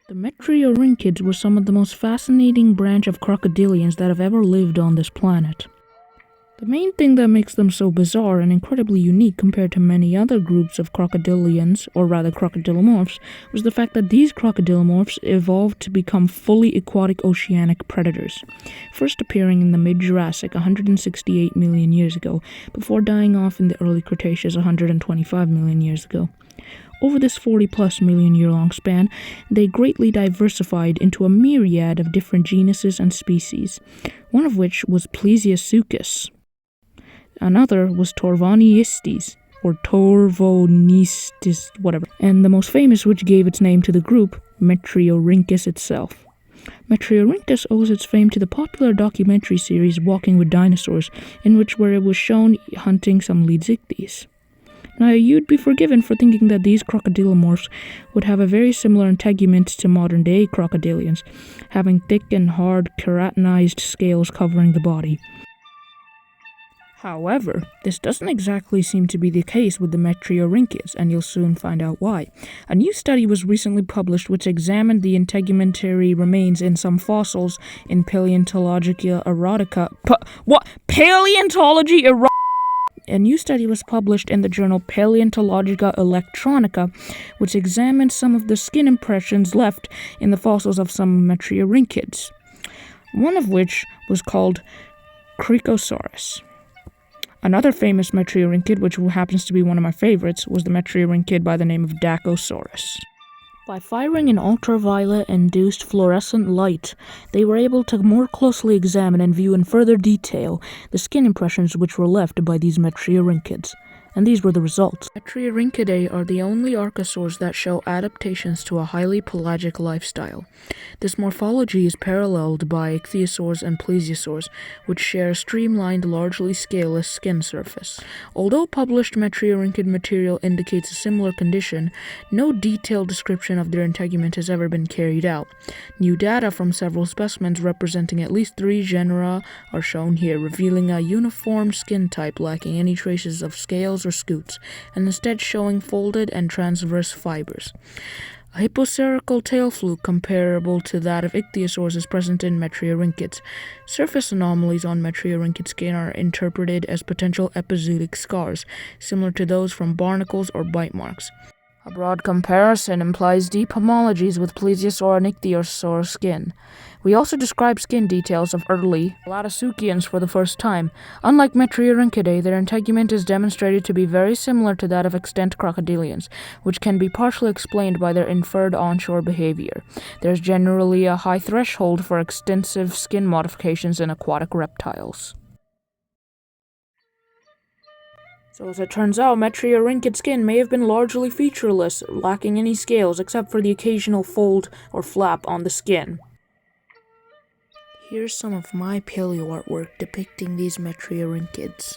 The Metryorynchids were some of the most fascinating branch of crocodilians that have ever lived on this planet. The main thing that makes them so bizarre and incredibly unique compared to many other groups of crocodilians, or rather crocodilomorphs, was the fact that these crocodilomorphs evolved to become fully aquatic oceanic predators, first appearing in the Mid Jurassic 168 million years ago, before dying off in the Early Cretaceous 125 million years ago. Over this 40-plus million year long span, they greatly diversified into a myriad of different genuses and species, one of which was Plesiosuchus. Another was Torvoniistes, or Torvonistes, whatever, and the most famous, which gave its name to the group, Metriorhynchus itself. Metriorhynchus owes its fame to the popular documentary series Walking with Dinosaurs, in which it was shown hunting some lead ichthyes. Now, you'd be forgiven for thinking that these crocodilomorphs would have a very similar integument to modern-day crocodilians, having thick and hard keratinized scales covering the body. However, this doesn't exactly seem to be the case with the Metryorhynchids, and you'll soon find out why. A new study was recently published which examined the integumentary remains in some fossils in Paleontologica Electronica. Paleontology Electronica? A new study was published in the journal Paleontologica Electronica, which examined some of the skin impressions left in the fossils of some Metryorhynchids, one of which was called Cricosaurus. Another famous Metryorhynchid, which happens to be one of my favorites, was the Metryorhynchid by the name of Dakosaurus. By firing an ultraviolet-induced fluorescent light, they were able to more closely examine and view in further detail the skin impressions which were left by these Metryorhynchids. And these were the results. Metriorhynchidae are the only archosaurs that show adaptations to a highly pelagic lifestyle. This morphology is paralleled by ichthyosaurs and plesiosaurs, which share a streamlined, largely scaleless skin surface. Although published Metriorhynchid material indicates a similar condition, no detailed description of their integument has ever been carried out. New data from several specimens representing at least 3 genera are shown here, revealing a uniform skin type lacking any traces of scales or scutes, and instead showing folded and transverse fibers. A hypospherical tail fluke comparable to that of ichthyosaurs is present in Metriorhynchids. Surface anomalies on Metriorhynchid skin are interpreted as potential epizootic scars, similar to those from barnacles or bite marks. A broad comparison implies deep homologies with plesiosaur and ichthyosaur skin. We also describe skin details of early Latasuchians for the first time. Unlike Metriorhynchidae, their integument is demonstrated to be very similar to that of extant crocodilians, which can be partially explained by their inferred onshore behavior. There's generally a high threshold for extensive skin modifications in aquatic reptiles. So as it turns out, Metriorhynchid skin may have been largely featureless, lacking any scales except for the occasional fold or flap on the skin. Here's some of my paleo artwork depicting these Metriorhynchids.